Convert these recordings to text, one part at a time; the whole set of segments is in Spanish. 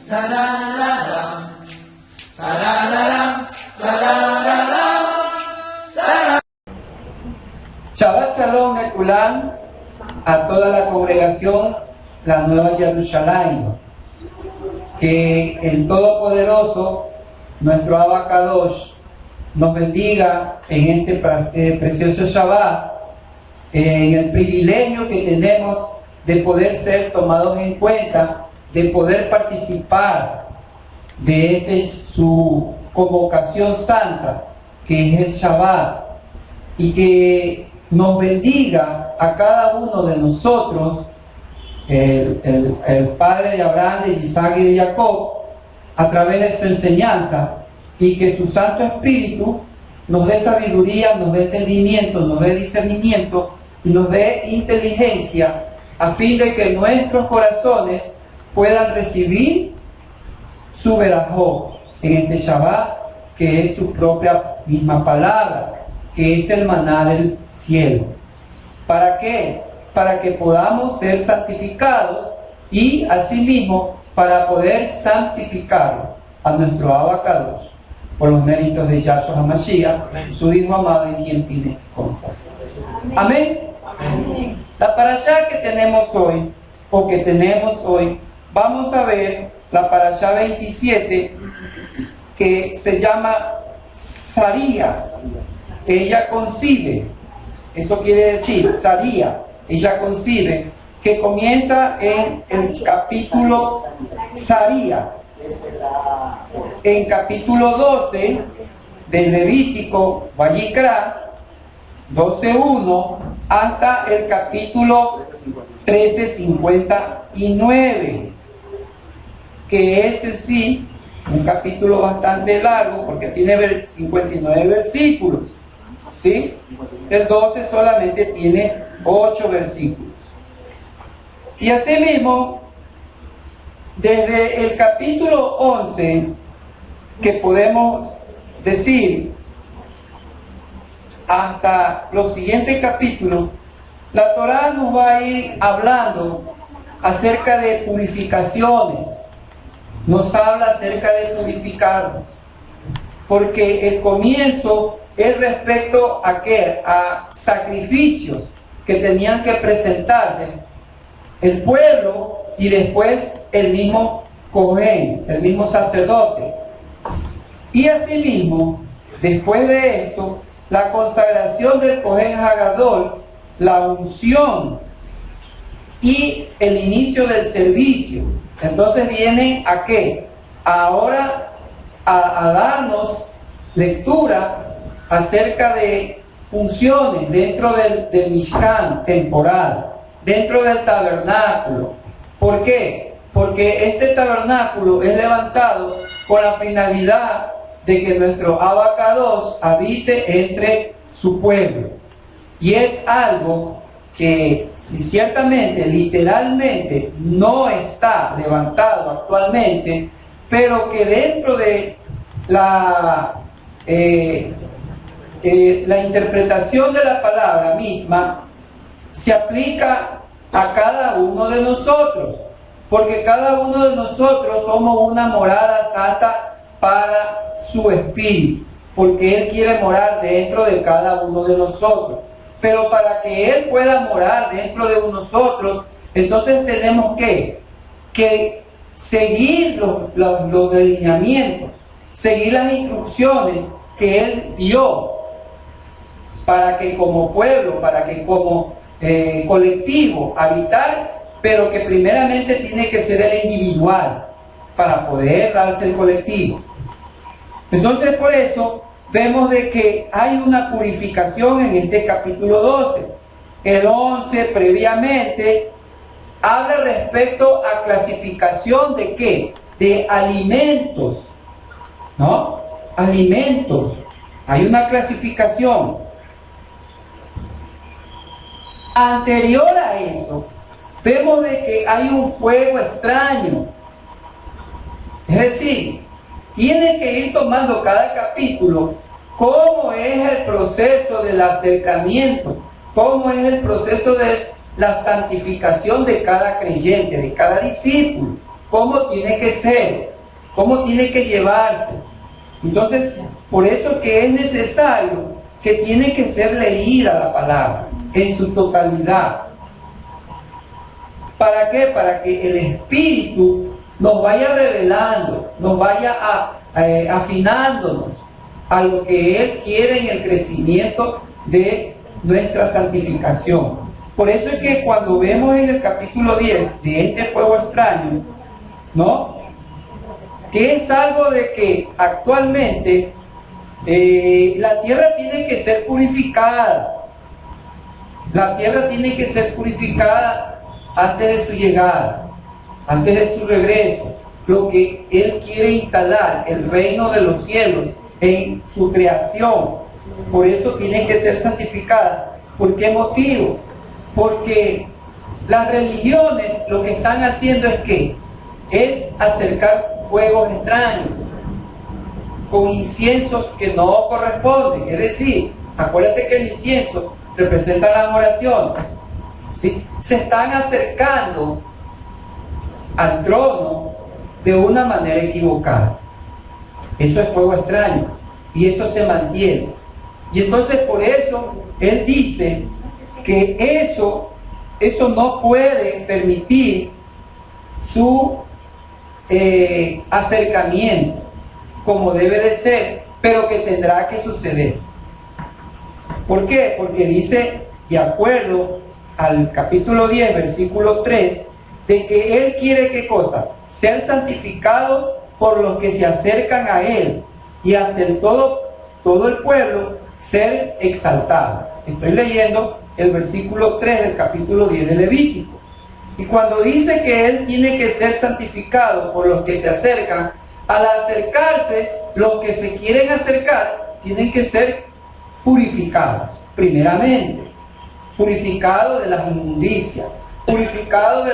Shabbat Shalom Mekulam a toda la congregación, la Nueva Jerusalén. Que el Todopoderoso, nuestro Abba Kadosh, nos bendiga en este precioso Shabbat, en el privilegio que tenemos de poder ser tomados en cuenta, de poder participar de su convocación santa, que es el Shabbat, y que nos bendiga a cada uno de nosotros, el Padre de Abraham, de Isaac y de Jacob, a través de su enseñanza, y que su Santo Espíritu nos dé sabiduría, nos dé entendimiento, nos dé discernimiento y nos dé inteligencia, a fin de que nuestros corazones puedan recibir su verajó en este Shabbat, que es su propia misma palabra, que es el maná del cielo. ¿Para qué? Para que podamos ser santificados y asimismo para poder santificar a nuestro Abba Kadosh por los méritos de Yahshua HaMashiach, su Hijo amado en quien tiene confianza. Amén. Amén. La parashá que tenemos hoy, vamos a ver la parashá 27, que se llama Saría. Ella concibe, eso quiere decir, Saría, ella concibe, que comienza en el capítulo Saría, en capítulo 12 del Levítico, Vayikra, 12:1, hasta el capítulo 13:59, que es en sí un capítulo bastante largo, porque tiene 59 versículos, ¿sí? El 12 solamente tiene 8 versículos. Y asimismo, desde el capítulo 11, que podemos decir, hasta los siguientes capítulos, la Torá nos va a ir hablando acerca de purificaciones. Nos habla acerca de purificarnos, porque el comienzo es respecto a ¿qué? A sacrificios que tenían que presentarse el pueblo y después el mismo Cohen, el mismo sacerdote. Y asimismo, después de esto, la consagración del Cohen Hagadol, la unción y el inicio del servicio. Entonces viene ¿a qué? Ahora a darnos lectura acerca de funciones dentro del Mishkan temporal, dentro del tabernáculo. ¿Por qué? Porque este tabernáculo es levantado con la finalidad de que nuestro Abba Kadosh habite entre su pueblo. Y es algo que, si ciertamente, literalmente, no está levantado actualmente, pero que dentro de la interpretación de la palabra misma se aplica a cada uno de nosotros, porque cada uno de nosotros somos una morada santa para su espíritu, porque Él quiere morar dentro de cada uno de nosotros. Pero para que Él pueda morar dentro de nosotros, entonces tenemos que seguir los delineamientos, seguir las instrucciones que Él dio, para que como pueblo, para que como colectivo habitar, pero que primeramente tiene que ser el individual para poder darse el colectivo. Entonces, por eso vemos de que hay una purificación en este capítulo 12. El 11 previamente habla respecto a clasificación de ¿qué? De alimentos, ¿no? Alimentos. Hay una clasificación. Anterior a eso, vemos de que hay un fuego extraño. Es decir, tiene que ir tomando cada capítulo cómo es el proceso del acercamiento, cómo es el proceso de la santificación de cada creyente, de cada discípulo. cómo tiene que ser, cómo tiene que llevarse. Entonces, por eso que es necesario que tiene que ser leída la palabra en su totalidad. ¿Para qué? Para que el Espíritu nos vaya revelando, nos vaya afinándonos a lo que Él quiere en el crecimiento de nuestra santificación. Por eso es que cuando vemos en el capítulo 10 de este fuego extraño, ¿no? Que es algo de que actualmente la tierra tiene que ser purificada. La tierra tiene que ser purificada antes de su llegada, antes de su regreso. Lo que Él quiere instalar, el reino de los cielos, en su creación. Por eso tiene que ser santificada. ¿Por qué motivo? Porque las religiones lo que están haciendo es acercar fuegos extraños con inciensos que no corresponden. Es decir, acuérdate que el incienso representa las oraciones, ¿sí? Se están acercando al trono de una manera equivocada. Eso es fuego extraño y eso se mantiene. Y entonces por eso Él dice que eso no puede permitir su acercamiento como debe de ser, pero que tendrá que suceder. ¿Por qué? Porque dice, de acuerdo al capítulo 10, versículo 3, de que Él quiere, ¿qué cosa? Ser santificado por los que se acercan a Él, y ante todo el pueblo ser exaltado. Estoy leyendo el versículo 3 del capítulo 10 de Levítico. Y cuando dice que Él tiene que ser santificado por los que se acercan, al acercarse, los que se quieren acercar tienen que ser purificados, primeramente. Purificados de las inmundicias, purificados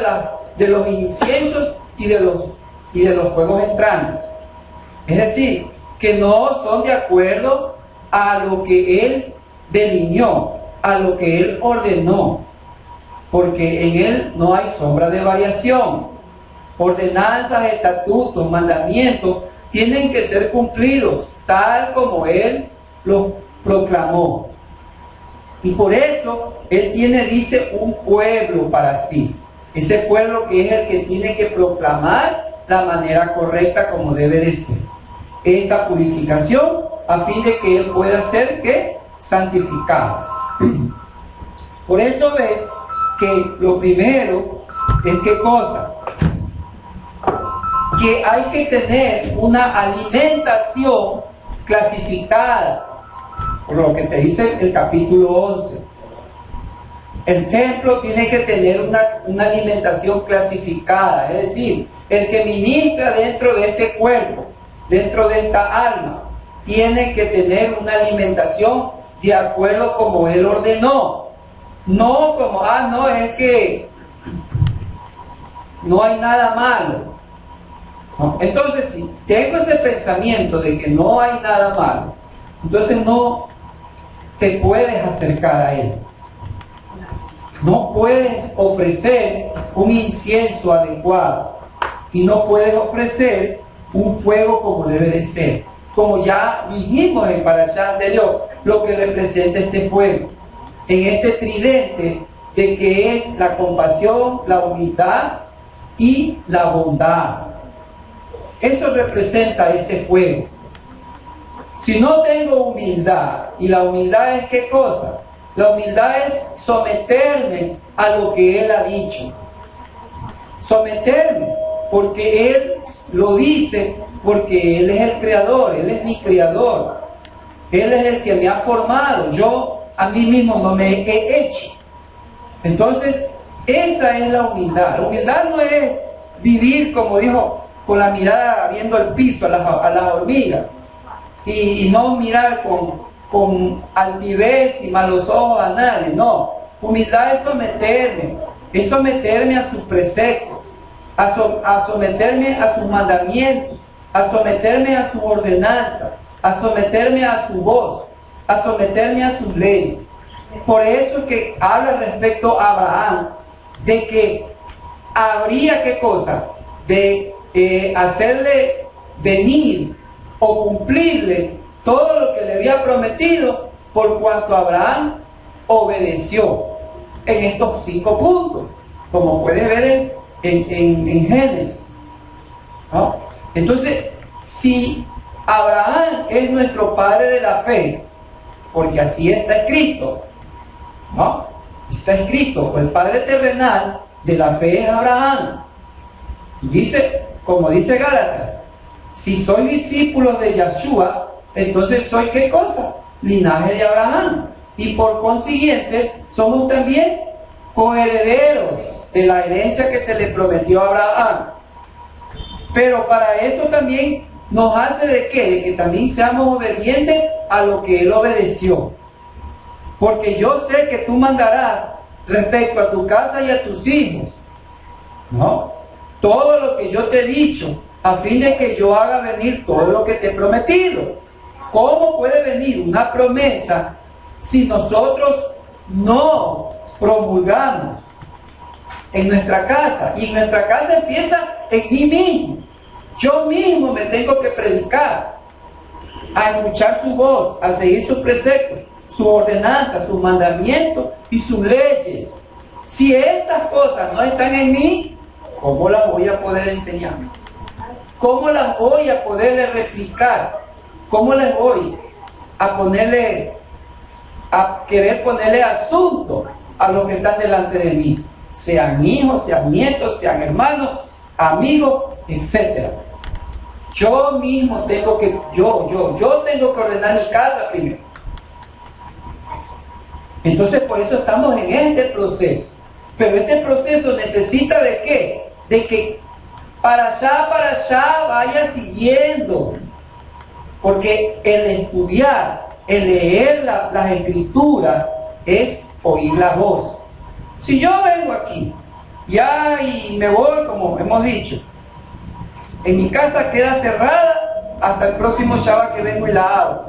de los inciensos y de los fuegos extraños. Es decir, que no son de acuerdo a lo que Él delineó, a lo que Él ordenó, porque en Él no hay sombra de variación. Ordenanzas, estatutos, mandamientos tienen que ser cumplidos tal como Él los proclamó. Y por eso Él dice, un pueblo para sí. Ese pueblo que es el que tiene que proclamar la manera correcta como debe de ser esta purificación, a fin de que Él pueda ser santificado. Por eso ves que lo primero es ¿qué cosa? Que hay que tener una alimentación clasificada, por lo que te dice el capítulo 11. El templo tiene que tener una alimentación clasificada, es decir, el que ministra dentro de este cuerpo, dentro de esta alma, tiene que tener una alimentación de acuerdo como Él ordenó. No como, no, es que no hay nada malo. No. Entonces, si tengo ese pensamiento de que no hay nada malo, entonces no te puedes acercar a Él. No puedes ofrecer un incienso adecuado y no puedes ofrecer un fuego como debe de ser. Como ya dijimos en Parashá anterior, lo que representa este fuego. En este tridente de que es la compasión, la humildad y la bondad. Eso representa ese fuego. Si no tengo humildad, y la humildad es ¿qué cosa? La humildad es someterme a lo que Él ha dicho. Someterme, porque Él lo dice, porque Él es el creador, Él es mi creador. Él es el que me ha formado, yo a mí mismo no me he hecho. Entonces, esa es la humildad. La humildad no es vivir, como dijo, con la mirada viendo el piso, a las hormigas, y no mirar con altivez y malos ojos a nadie. No, humildad es someterme a sus preceptos, a someterme a sus mandamientos, a someterme a sus ordenanzas, a someterme a su voz, a someterme a sus leyes. Por eso que habla respecto a Abraham, de que habría ¿qué cosa? de hacerle venir o cumplirle todo lo que le había prometido, por cuanto Abraham obedeció en estos 5 puntos, como puedes ver en Génesis, ¿no? Entonces, si Abraham es nuestro padre de la fe, porque así está escrito, ¿no? Está escrito, el padre terrenal de la fe es Abraham. Y dice, como dice Gálatas, si soy discípulo de Yahshua, entonces soy ¿qué cosa? Linaje de Abraham. Y por consiguiente, somos también coherederos de la herencia que se le prometió a Abraham. Pero para eso también nos hace ¿de qué? De que también seamos obedientes a lo que él obedeció. Porque yo sé que tú mandarás respecto a tu casa y a tus hijos, ¿no? Todo lo que yo te he dicho, a fin de que yo haga venir todo lo que te he prometido. ¿Cómo puede venir una promesa si nosotros no promulgamos en nuestra casa? Y nuestra casa empieza en mí mismo. Yo mismo me tengo que predicar, a escuchar su voz, a seguir sus preceptos, sus ordenanzas, sus mandamientos y sus leyes. Si estas cosas no están en mí, ¿cómo las voy a poder enseñar? ¿Cómo las voy a poder replicar? ¿Cómo les voy a querer ponerle asunto a los que están delante de mí? Sean hijos, sean nietos, sean hermanos, amigos, etc. Yo mismo tengo que, yo tengo que ordenar mi casa primero. Entonces por eso estamos en este proceso. Pero este proceso necesita ¿de qué? De que para allá vaya siguiendo. Porque el estudiar, el leer las escrituras es oír la voz. Si yo vengo aquí ya y me voy, como hemos dicho, en mi casa queda cerrada hasta el próximo Shabbat que vengo y la abro,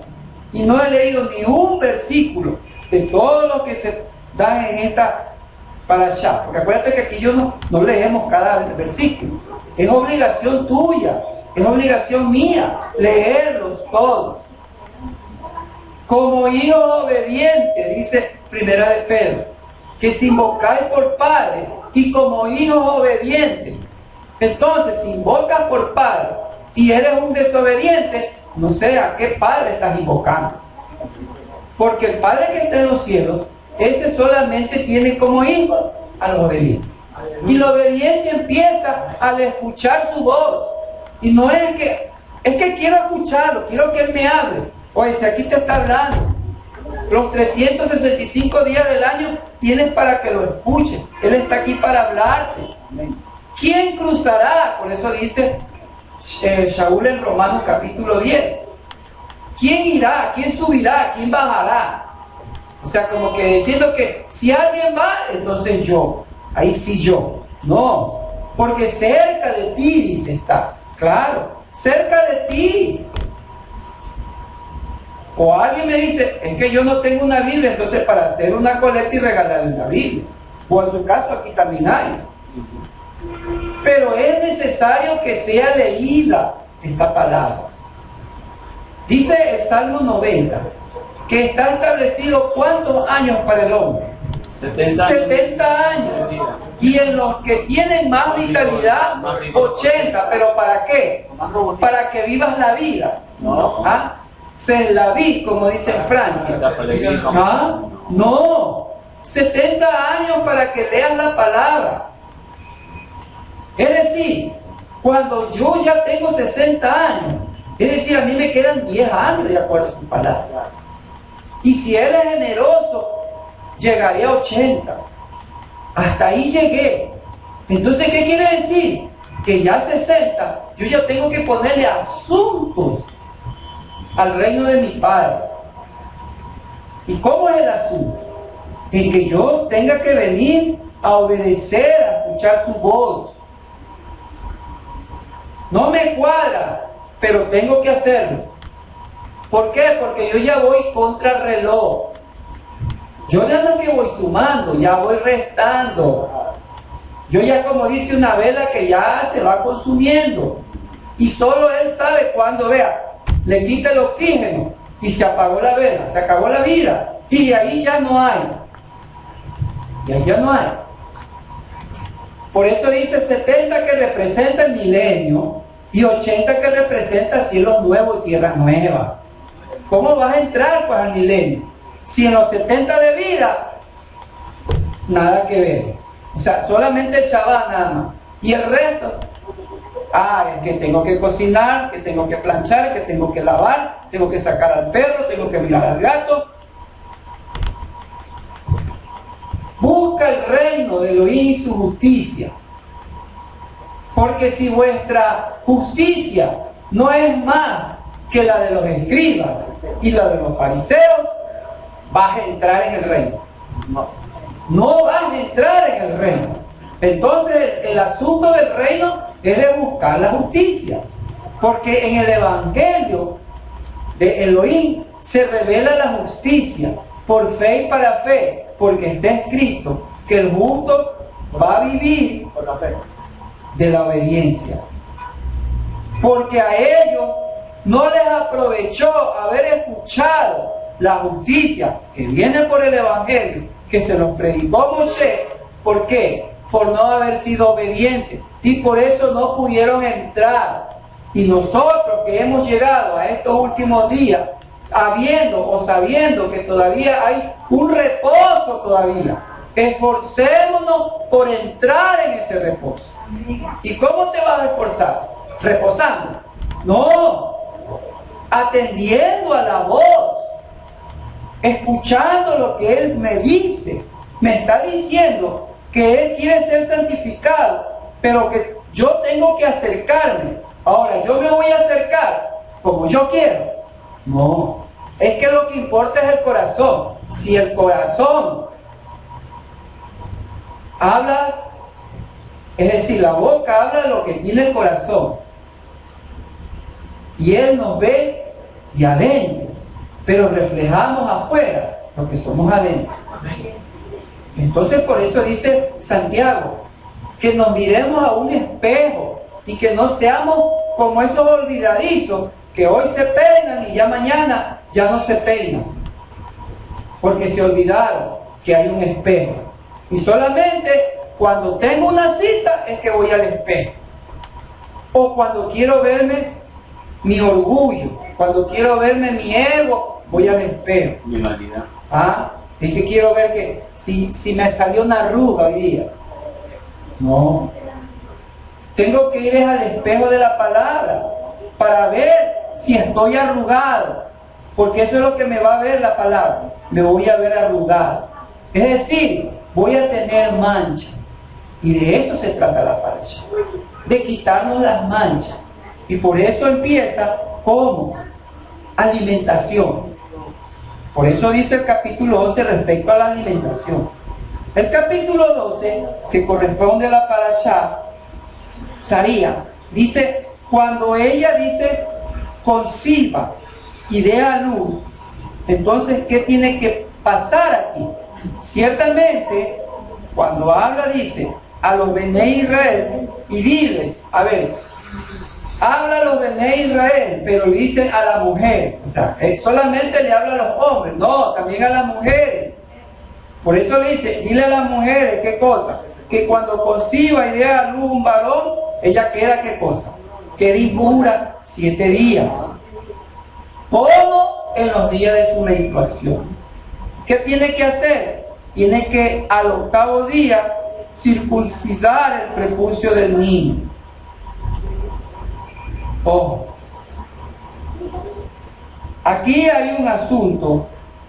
y no he leído ni un versículo de todo lo que se da en esta para allá, porque acuérdate que aquí yo no leemos cada versículo, es obligación tuya, es obligación mía leerlos todos como hijos obedientes, dice Primera de Pedro, que si invocáis por padre y como hijos obedientes. Entonces, si invocas por padre y eres un desobediente, no sé a qué padre estás invocando. Porque el Padre que está en los cielos, ese solamente tiene como hijo a los obedientes. Y la obediencia empieza al escuchar su voz. Y no es que quiero escucharlo, quiero que Él me hable. Oye, si aquí te está hablando, los 365 días del año tienes para que lo escuches. Él está aquí para hablarte. ¿Quién cruzará? Por eso dice Shaul en Romanos capítulo 10. ¿Quién irá? ¿Quién subirá? ¿Quién bajará? O sea, como que diciendo que si alguien va, entonces yo. Ahí sí yo. No, porque cerca de ti, dice, está. Claro, cerca de ti. O alguien me dice, es que yo no tengo una Biblia, entonces para hacer una colecta y regalarle la Biblia. O en su caso, aquí también hay. Pero es necesario que sea leída esta palabra. Dice el Salmo 90 que está establecido ¿cuántos años para el hombre? 70 años. Y en los que tienen más vitalidad, 80. ¿Pero para qué? Para que vivas la vida. ¿Ah? C'est la vie, como dice en Francia. ¿Ah? No. 70 años para que leas la palabra. Es decir, cuando yo ya tengo 60 años, es decir, a mí me quedan 10 años de acuerdo a su palabra. Y si Él es generoso, llegaría a 80. Hasta ahí llegué. Entonces, ¿qué quiere decir? Que ya 60, yo ya tengo que ponerle asuntos al reino de mi Padre. ¿Y cómo es el asunto? En que yo tenga que venir a obedecer, a escuchar su voz. No me cuadra, pero tengo que hacerlo. ¿Por qué? Porque yo ya voy contra el reloj. Yo ya no es que voy sumando, ya voy restando. Yo ya, como dice una vela que ya se va consumiendo, y solo Él sabe cuándo, vea, le quita el oxígeno y se apagó la vela, se acabó la vida, y de ahí ya no hay. Y ahí ya no hay. Por eso dice 70 que representa el milenio y 80 que representa cielos nuevos y tierras nuevas. ¿Cómo vas a entrar pues al milenio? Si en los 70 de vida, nada que ver. O sea, solamente el Shabbat nada más. Y el resto, es que tengo que cocinar, que tengo que planchar, que tengo que lavar, tengo que sacar al perro, tengo que mirar al gato. Busca el reino de Elohim y su justicia. Porque si vuestra justicia no es más que la de los escribas y la de los fariseos, vas a entrar en el reino. No vas a entrar en el reino. Entonces el asunto del reino es de buscar la justicia. Porque en el evangelio de Elohim se revela la justicia por fe y para fe. Porque está escrito que el justo va a vivir por la fe de la obediencia. Porque a ellos no les aprovechó haber escuchado la justicia que viene por el evangelio, que se los predicó Moshe. ¿Por qué? Por no haber sido obedientes, y por eso no pudieron entrar. Y nosotros que hemos llegado a estos últimos días, habiendo o sabiendo que todavía hay un reposo todavía, esforcémonos por entrar en ese reposo. ¿Y cómo te vas a esforzar? ¿Reposando? No, atendiendo a la voz, escuchando lo que Él me dice. Me está diciendo que Él quiere ser santificado, pero que yo tengo que acercarme. Ahora, ¿yo me voy a acercar como yo quiero? No, es que lo que importa es el corazón. Si el corazón habla, es decir, la boca habla de lo que tiene el corazón, y Él nos ve de adentro, pero reflejamos afuera lo que somos adentro. Entonces por eso dice Santiago, que nos miremos a un espejo y que no seamos como esos olvidadizos que hoy se peinan y ya mañana ya no se peinan, porque se olvidaron que hay un espejo. Y solamente cuando tengo una cita es que voy al espejo, o cuando quiero verme mi orgullo, cuando quiero verme mi ego, voy al espejo. Mi vanidad. Es que quiero ver que si me salió una arruga hoy día. No, tengo que ir al espejo de la palabra para ver si estoy arrugado, porque eso es lo que me va a ver la palabra. Me voy a ver arrugado, es decir, voy a tener manchas, y de eso se trata la parasha, de quitarnos las manchas. Y por eso empieza como alimentación. Por eso dice el capítulo 11 respecto a la alimentación. El capítulo 12, que corresponde a la parashá Saría, dice, cuando ella dice conciba y dé a luz, entonces ¿qué tiene que pasar aquí? Ciertamente, cuando habla, dice a los Bené Israel y diles, a ver, habla a los Bené Israel, pero dice a la mujer, o sea, solamente le habla a los hombres, no, también a las mujeres. Por eso le dice, dile a las mujeres, ¿qué cosa? Que cuando conciba y dé a luz un varón, ella queda, ¿qué cosa? Queda impura 7 días. Todo en los días de su menstruación. ¿Qué tiene que hacer? Tiene que al 8º día circuncidar el prepucio del niño. Ojo, aquí hay un asunto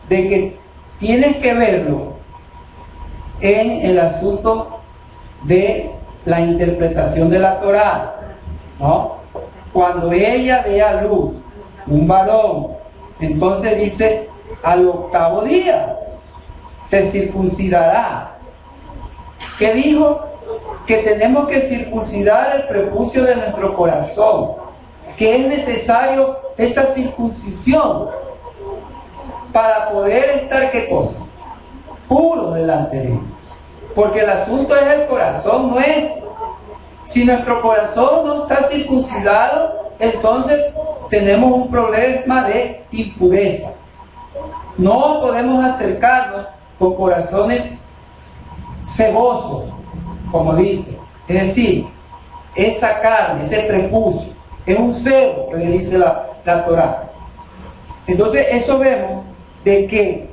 de que tienes que verlo en el asunto de la interpretación de la Torá, ¿no? Cuando ella dé a luz un varón, entonces dice al 8º día se circuncidará. ¿Qué dijo? Que tenemos que circuncidar el prepucio de nuestro corazón, que es necesario esa circuncisión para poder estar, ¿qué cosa? Puro delante de Dios. Porque el asunto es el corazón nuestro. Si nuestro corazón no está circuncidado, entonces tenemos un problema de impureza. No podemos acercarnos con corazones cebosos, como dice. Es decir, esa carne, ese prepucio, es un cebo que le dice la Torá. Entonces, eso vemos de que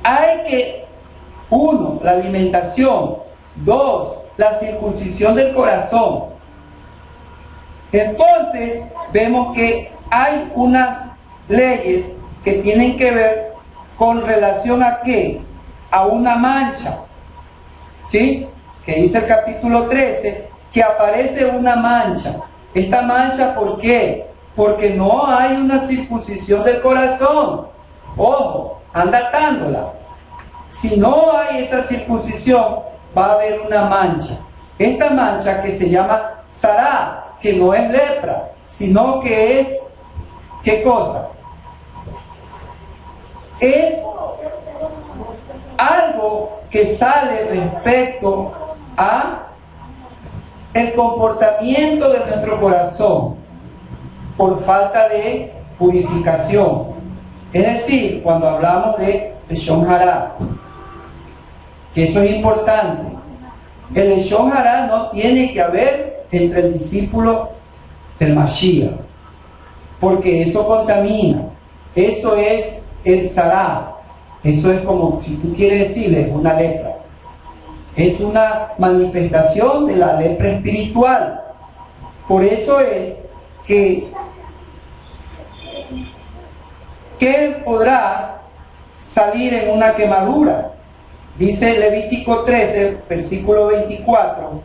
hay que, uno, la alimentación, dos, la circuncisión del corazón. Entonces, vemos que hay unas leyes que tienen que ver con relación a qué, a una mancha, ¿sí? Que dice el capítulo 13, que aparece una mancha. Esta mancha, ¿por qué? Porque no hay una circuncisión del corazón. Ojo, anda atándola. Si no hay esa circuncisión, va a haber una mancha. Esta mancha que se llama sará, que no es lepra, sino que es, ¿qué cosa? Es algo que sale respecto a el comportamiento de nuestro corazón por falta de purificación. Es decir, cuando hablamos de Leshon Hará, que eso es importante. El Leshon Hará no tiene que haber entre el discípulo del Mashiach, porque eso contamina. Eso es el Sará. Eso es como, si tú quieres decirle, una lepra. Es una manifestación de la lepra espiritual. Por eso es que él podrá salir en una quemadura. Dice Levítico 13, versículo 24,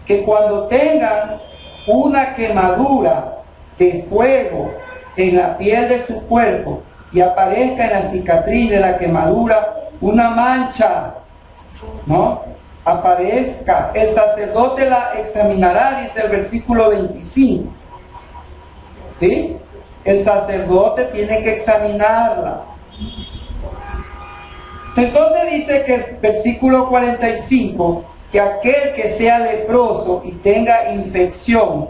que cuando tengan una quemadura de fuego en la piel de su cuerpo y aparezca en la cicatriz de la quemadura una mancha, ¿no? Aparezca, el sacerdote la examinará, dice el versículo 25. ¿Sí? El sacerdote tiene que examinarla. Entonces dice que el versículo 45, que aquel que sea leproso y tenga infección,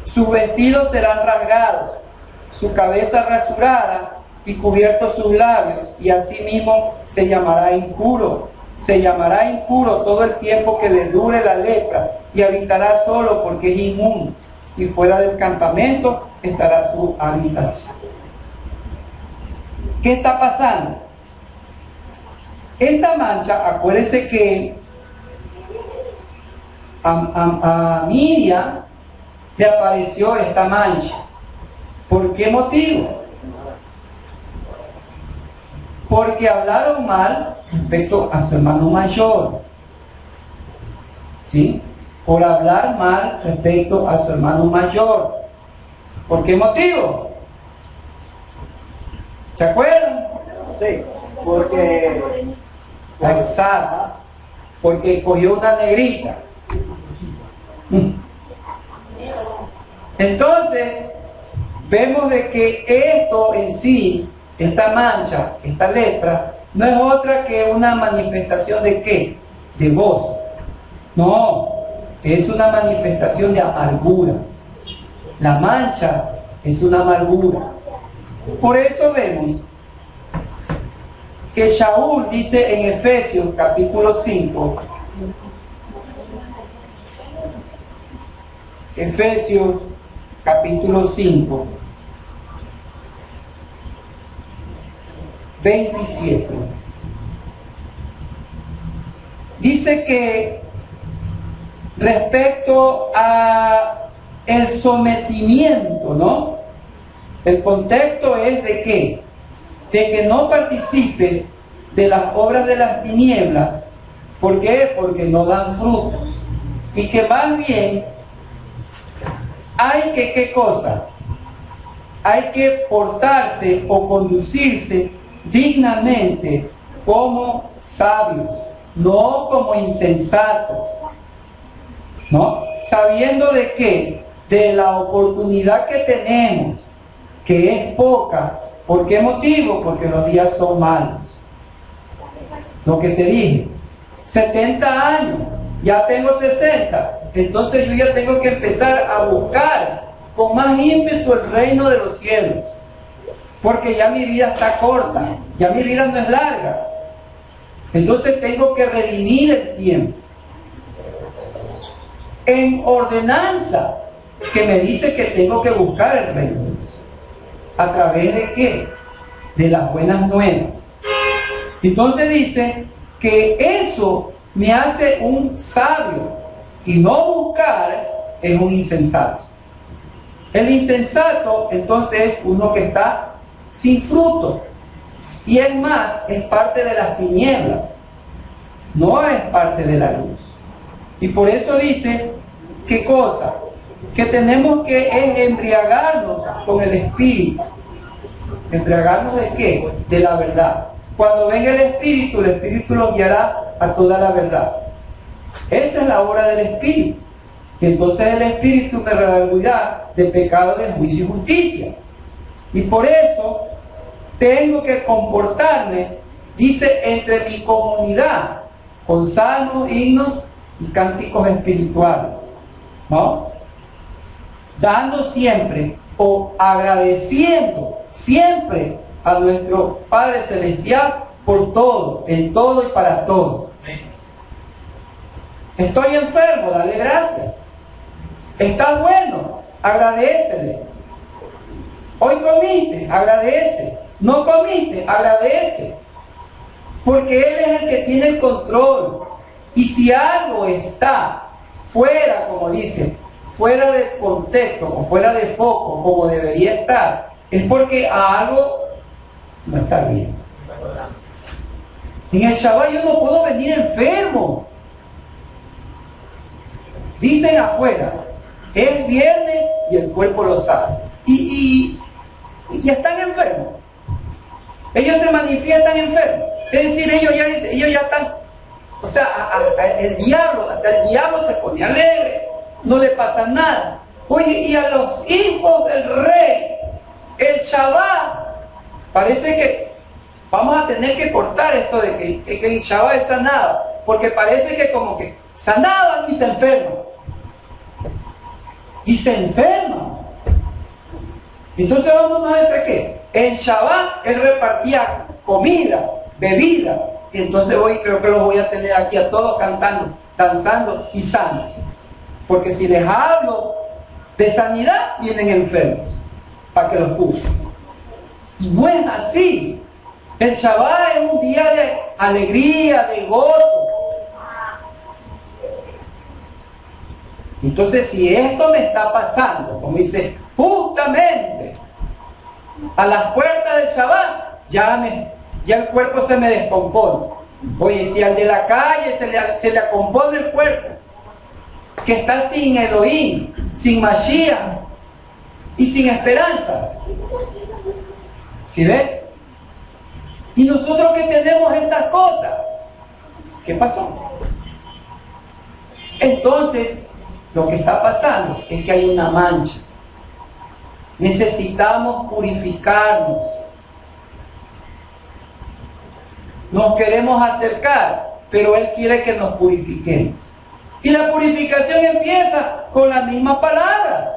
sus vestidos serán rasgados, su cabeza rasurada y cubiertos sus labios, y asimismo se llamará impuro. Se llamará impuro todo el tiempo que le dure la lepra, y habitará solo porque es inmundo, y fuera del campamento estará su habitación. ¿Qué está pasando? Esta mancha, acuérdense que a Miriam le apareció esta mancha. ¿Por qué motivo? Porque hablaron mal respecto a su hermano mayor. ¿Sí? Por hablar mal respecto a su hermano mayor. ¿Por qué motivo? ¿Se acuerdan? Sí, porque exacto, porque cogió una negrita. Entonces, vemos de que esto en sí, esta mancha, esta lepra, no es otra que una manifestación de ¿qué? De gozo. No, es una manifestación de amargura. La mancha es una amargura. Por eso vemos que Shaul dice en Efesios capítulo 5, Efesios capítulo 5, 27. Dice que respecto a el sometimiento, ¿no? El contexto es de qué? De que no participes de las obras de las tinieblas. ¿Por qué? Porque no dan fruto. Y que más bien hay que, ¿qué cosa? Hay que portarse o conducirse dignamente como sabios, no como insensatos, ¿no? Sabiendo de qué, de la oportunidad que tenemos, que es poca. ¿Por qué motivo? Porque los días son malos. Lo que te dije, 70 años, ya tengo 60, entonces yo ya tengo que empezar a buscar con más ímpetu el reino de los cielos, porque ya mi vida está corta, ya mi vida no es larga, entonces tengo que redimir el tiempo. En ordenanza, que me dice que tengo que buscar el reino de Dios. ¿A través de qué? De las buenas nuevas. Entonces dice que eso me hace un sabio, y no buscar es un insensato. El insensato entonces es uno que está sin fruto, y es más, es parte de las tinieblas, no es parte de la luz. Y por eso dice, ¿qué cosa? Que tenemos que embriagarnos con el Espíritu. ¿Embriagarnos de qué? De la verdad. Cuando venga el Espíritu nos guiará a toda la verdad. Esa es la obra del Espíritu. Y entonces el Espíritu me redarguirá de pecado, de juicio y justicia. Y por eso tengo que comportarme, dice, entre mi comunidad, con salmos, himnos y cánticos espirituales, ¿no? Dando siempre o agradeciendo siempre a nuestro Padre Celestial por todo, en todo y para todo. Estoy enfermo, dale gracias. Estás bueno, agradécele. Hoy comiste, agradece. No comiste, agradece. Porque Él es el que tiene el control. Y si algo está fuera, como dice, fuera de contexto o fuera de foco, como debería estar, es porque algo no está bien. En el Shabbat yo no puedo venir enfermo. Dicen afuera, es viernes y el cuerpo lo sabe. Y están enfermos. Ellos se manifiestan enfermos. Es decir, ellos ya están. O sea, hasta el diablo se pone alegre, no le pasa nada. Oye, y a los hijos del rey, el Shabbat, parece que vamos a tener que cortar esto de que el Shabbat es sanado, porque parece que como que sanaban y se enferman. Y se enferman. Entonces vamos a decir que el Shabbat él repartía comida, bebida. Y entonces hoy creo que los voy a tener aquí a todos cantando, danzando y sanos. Porque si les hablo de sanidad, vienen enfermos para que los cure. Y no es así. El Shabbat es un día de alegría, de gozo. Entonces, si esto me está pasando, como dice, justamente a las puertas del Shabbat, ya el cuerpo se me descompone. Oye, si al de la calle se le acompone el cuerpo, que está sin Elohim, sin Mashiach y sin esperanza. ¿Sí ves? Y nosotros que tenemos estas cosas, ¿qué pasó? Entonces, lo que está pasando es que hay una mancha. Necesitamos purificarnos. Nos queremos acercar, pero Él quiere que nos purifiquemos. Y la purificación empieza con la misma palabra.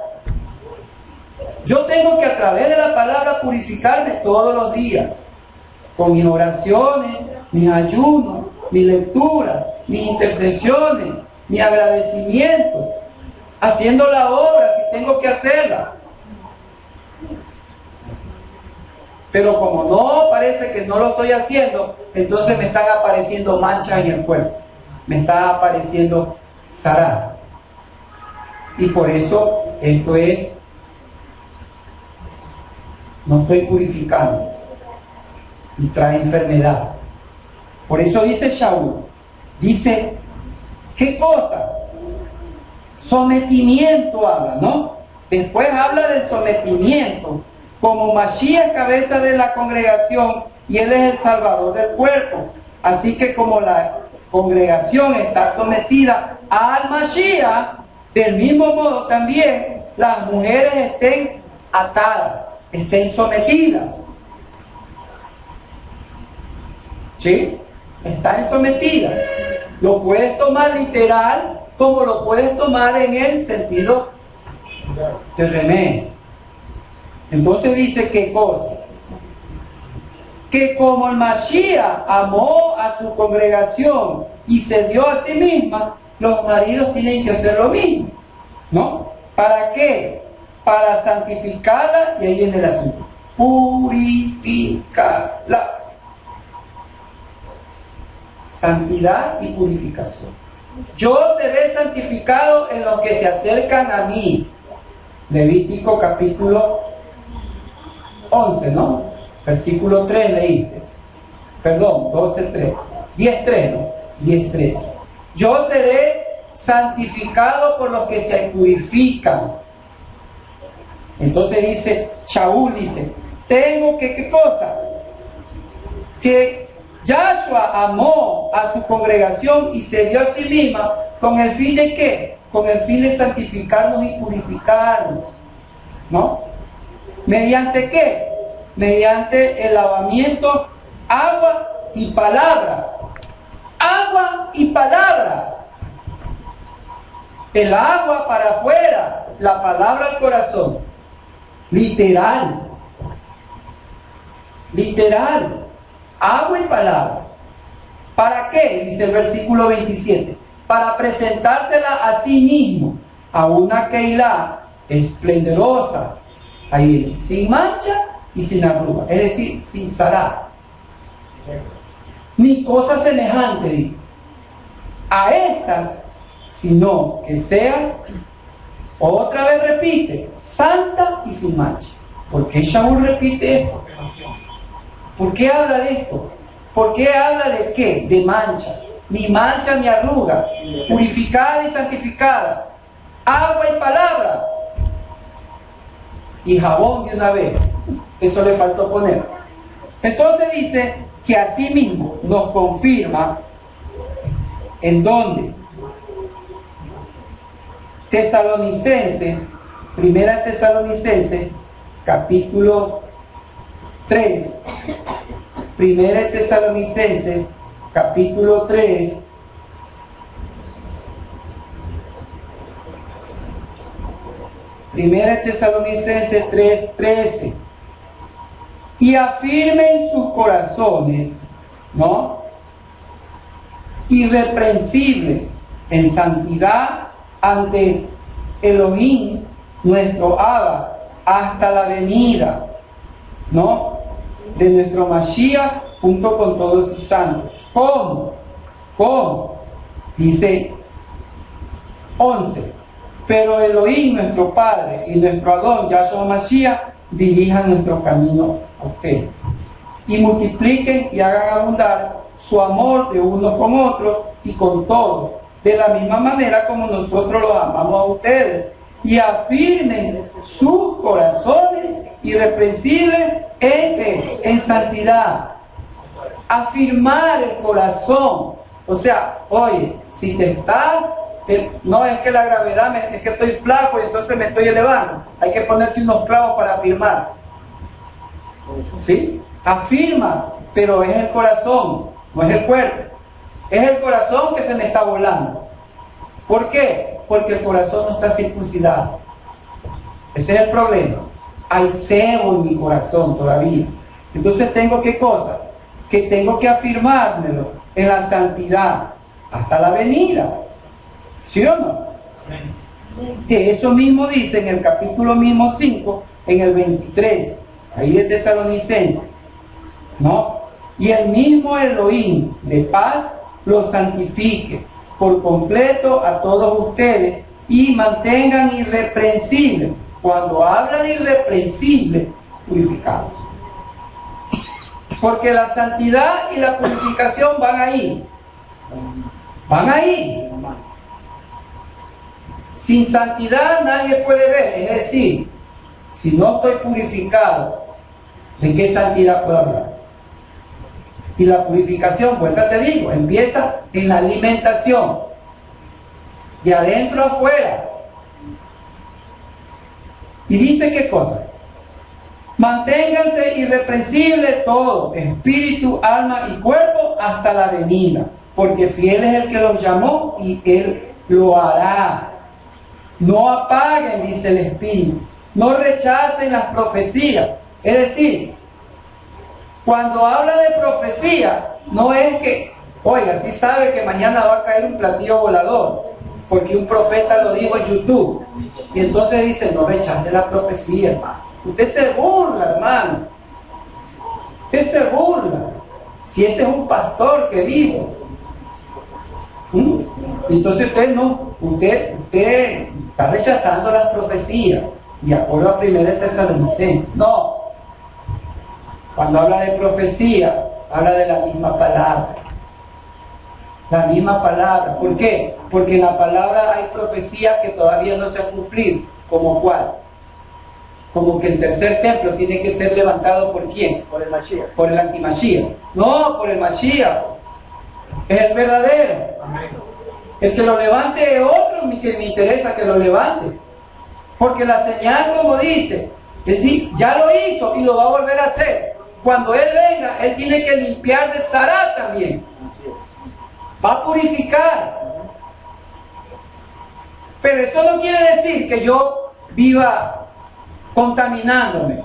Yo tengo que a través de la palabra purificarme todos los días. Con mis oraciones, mis ayunos, mi lectura, mis intercesiones, mi agradecimiento. Haciendo la obra si tengo que hacerla. Pero como no parece que no lo estoy haciendo, entonces me están apareciendo manchas en el cuerpo. Me está apareciendo sará. Y por eso esto es, no estoy purificando. Y trae enfermedad. Por eso dice Shaul, dice, ¿qué cosa? Sometimiento habla, ¿no? Después habla del sometimiento. Como Mashiach, cabeza de la congregación, y Él es el salvador del cuerpo. Así que como la congregación está sometida al Mashiach, del mismo modo también las mujeres estén atadas, estén sometidas. ¿Sí? Están sometidas. Lo puedes tomar literal, como lo puedes tomar en el sentido de remedio. Entonces dice, ¿qué cosa? Que como el Mashiach amó a su congregación y se dio a sí misma, los maridos tienen que hacer lo mismo, ¿no? ¿Para qué? Para santificarla, y ahí viene el asunto, purificarla. Santidad y purificación. Yo seré santificado en los que se acercan a mí. Levítico capítulo 11, ¿no? Versículo 3 leíste. Perdón, 12:3. 10:3, ¿no? 10:3. Yo seré santificado por los que se purifican. Entonces dice, Shaul dice, tengo que, ¿qué cosa? Que Yahshua amó a su congregación y se dio a sí misma con el fin de ¿qué? Con el fin de santificarnos y purificarnos, ¿no? ¿Mediante qué? Mediante el lavamiento, agua y palabra. Agua y palabra. El agua para afuera, la palabra al corazón. Literal. Literal. Agua y palabra. ¿Para qué? Dice el versículo 27. Para presentársela a sí mismo, a una Keilah esplendorosa, ahí, sin mancha y sin arruga, es decir, sin zará, ni cosa semejante, dice, a estas, sino que sea, otra vez repite, santa y sin mancha. ¿Por qué Shaul repite esto? ¿Por qué habla de esto? ¿Por qué habla de qué? De mancha. Ni mancha ni arruga. Purificada y santificada. Agua y palabra. Y jabón de una vez. Eso le faltó poner. Entonces dice que así mismo nos confirma en dónde. Tesalonicenses, primera Tesalonicenses, capítulo 3. Primera Tesalonicenses, capítulo 3. Primera Tesalonicenses 3:13. Y afirmen sus corazones, ¿no? Irreprensibles en santidad ante Elohim, nuestro Abba, hasta la venida, ¿no? De nuestro Mashiach junto con todos sus santos. ¿Cómo? ¿Cómo? Dice 11. Pero Elohim, nuestro Padre, y nuestro Adón, Yahshua Mashiach, dirijan nuestro camino a ustedes. Y multipliquen y hagan abundar su amor de unos con otros y con todos, de la misma manera como nosotros los amamos a ustedes. Y afirmen sus corazones irreprensibles en santidad. Afirmar el corazón. O sea, oye, si te estás, no es que la gravedad, es que estoy flaco y entonces me estoy elevando. Hay que ponerte unos clavos para afirmar. ¿Sí? Afirma, pero es el corazón, no es el cuerpo. Es el corazón que se me está volando. ¿Por qué? Porque el corazón no está circuncidado. Ese es el problema. Hay cebo en mi corazón todavía. Entonces tengo ¿qué cosa? Que tengo que afirmármelo en la santidad hasta la venida. ¿Sí o no? Que eso mismo dice en el capítulo mismo 5, en el 23, ahí es Tesalonicenses, ¿no? Y el mismo Elohim de paz los santifique por completo a todos ustedes y mantengan irreprensibles. Cuando habla de irreprensibles, purificados. Porque la santidad y la purificación van ahí. Van ahí. Sin santidad nadie puede ver. Es decir, si no estoy purificado, ¿de qué santidad puedo hablar? Y la purificación, pues ya te digo, empieza en la alimentación. De adentro a afuera. Y dice qué cosa. Manténganse irreprensibles todo, espíritu, alma y cuerpo, hasta la venida. porque fiel es el que los llamó y Él lo hará. No apaguen, dice el Espíritu, no rechacen las profecías. Es decir, cuando habla de profecía, no es que, oiga, sí sabe que mañana va a caer un platillo volador, porque un profeta lo dijo en YouTube. Y entonces dice, no rechace la profecía, hermano. Usted se burla, hermano. Usted se burla. Si ese es un pastor que dijo. Entonces usted está rechazando las profecías, de acuerdo a 1 Tesalonicenses. No. Cuando habla de profecía, habla de la misma palabra. La misma palabra. ¿Por qué? Porque en la palabra hay profecías que todavía no se han cumplido. ¿Como cuál? Como que el tercer templo tiene que ser levantado ¿por quién? Por el Mashiach. Por el anti-Mashiach. No, por el Mashiach. Es el verdadero. Amén. El que lo levante es otro que me interesa que lo levante. Porque la señal, como dice, él ya lo hizo y lo va a volver a hacer. Cuando Él venga, Él tiene que limpiar del Sará también. Va a purificar. Pero eso no quiere decir que yo viva contaminándome.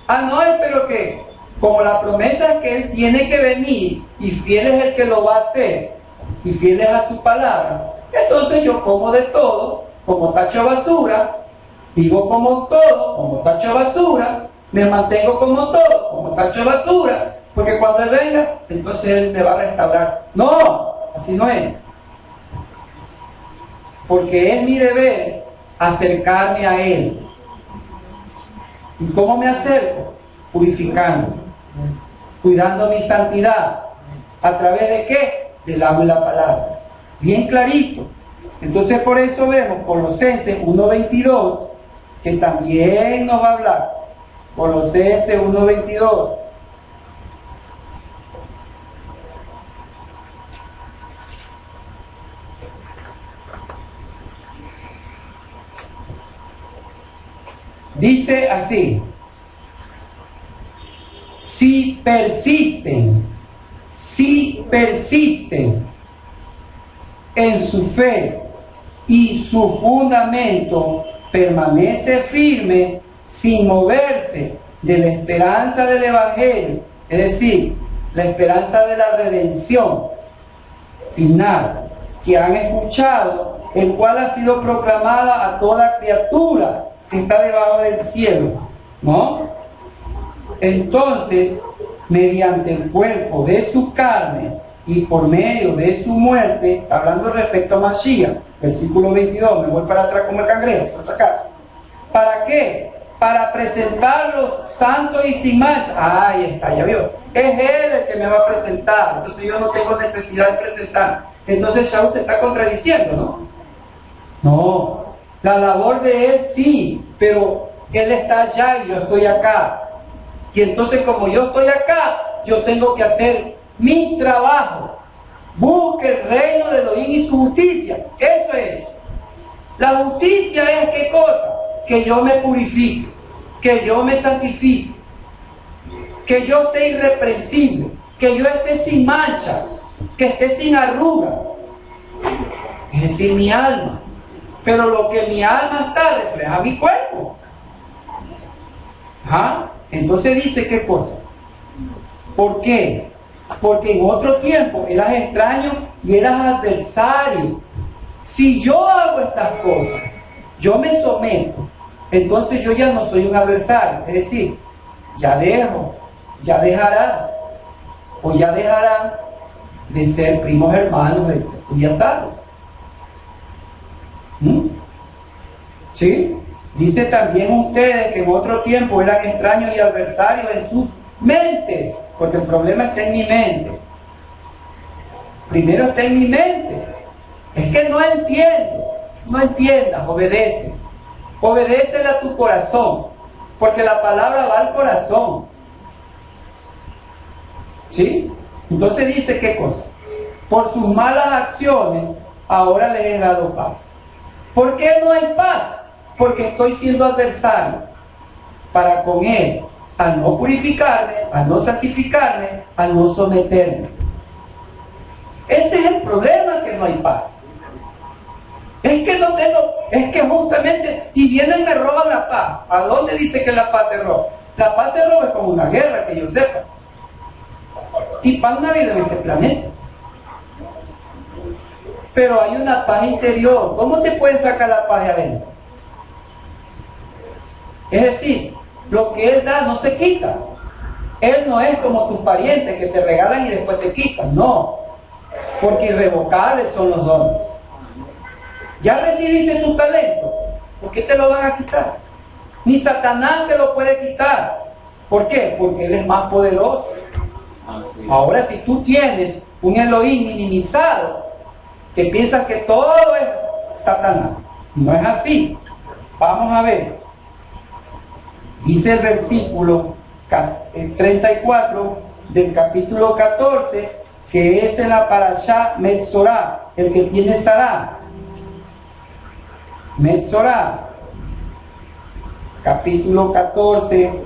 No, pero que como la promesa es que Él tiene que venir y fiel es el que lo va a hacer y fiel es a su palabra, entonces yo como de todo, como tacho basura, vivo como todo, como tacho basura, me mantengo como todo, como tacho basura, porque cuando Él venga, entonces Él me va a restaurar. No, así no es. Porque es mi deber acercarme a Él. ¿Y cómo me acerco? Purificando, cuidando mi santidad. ¿A través de qué? Del agua y la palabra. Bien clarito. Entonces por eso vemos Colosenses 1:22, que también nos va a hablar. Colosenses 1:22. Dice así: si persisten en su fe y su fundamento permanece firme sin moverse de la esperanza del Evangelio, es decir, la esperanza de la redención final que han escuchado, el cual ha sido proclamada a toda criatura que está debajo del cielo, ¿no? Entonces, mediante el cuerpo de su carne y por medio de su muerte, hablando respecto a Mashiach, versículo 22, me voy para atrás como el cangrejo, por si acaso. ¿Para qué? Para presentarlos santos y sin mancha. Ahí está, ya vio. Es Él el que me va a presentar, entonces yo no tengo necesidad de presentar. Entonces Shaul se está contradiciendo, ¿no? No, la labor de Él sí, pero Él está allá y yo estoy acá. Y entonces como yo estoy acá, yo tengo que hacer mi trabajo. Busque el reino de Elohim y su justicia. Eso es. La justicia es ¿qué cosa? Que yo me purifique, que yo me santifique, que yo esté irreprensible, que yo esté sin mancha, que esté sin arruga. Es decir, mi alma. Pero lo que mi alma está refleja mi cuerpo. Entonces dice ¿qué cosa? ¿Por qué? Porque en otro tiempo eras extraño y eras adversario. Si yo hago estas cosas, yo me someto, entonces yo ya no soy un adversario. Es decir, ya dejarás, o ya dejarán de ser primos hermanos de tú ya sabes. ¿Sí? Dice también ustedes que en otro tiempo eran extraños y adversarios en sus mentes, porque el problema está en mi mente. Primero está en mi mente. Es que no entiendo. No entiendas, obedece. Obedécele a tu corazón, porque la palabra va al corazón. ¿Sí? Entonces dice ¿qué cosa? Por sus malas acciones, ahora les he dado paz. ¿Por qué no hay paz? Porque estoy siendo adversario para con Él, al no purificarme, al no santificarme, al no someterme. Ese es el problema, que no hay paz. Es que no tengo, es que justamente, y vienen y me roban la paz. ¿A dónde dice que la paz se roba? La paz se roba como una guerra, que yo sepa. Y paz no ha habido en este planeta. Pero hay una paz interior. ¿Cómo te pueden sacar la paz de adentro? Es decir, lo que Él da no se quita. Él no es como tus parientes que te regalan y después te quitan. No. Porque irrevocables son los dones. Ya recibiste tu talento. ¿Por qué te lo van a quitar? Ni Satanás te lo puede quitar. ¿Por qué? Porque Él es más poderoso. Ahora, si tú tienes un Elohim minimizado, que piensas que todo es Satanás, no es así. Vamos a ver. Dice el versículo 34 del capítulo 14, que es en la Parashá Metzorá, el que tiene Sará. Metzorá, capítulo 14,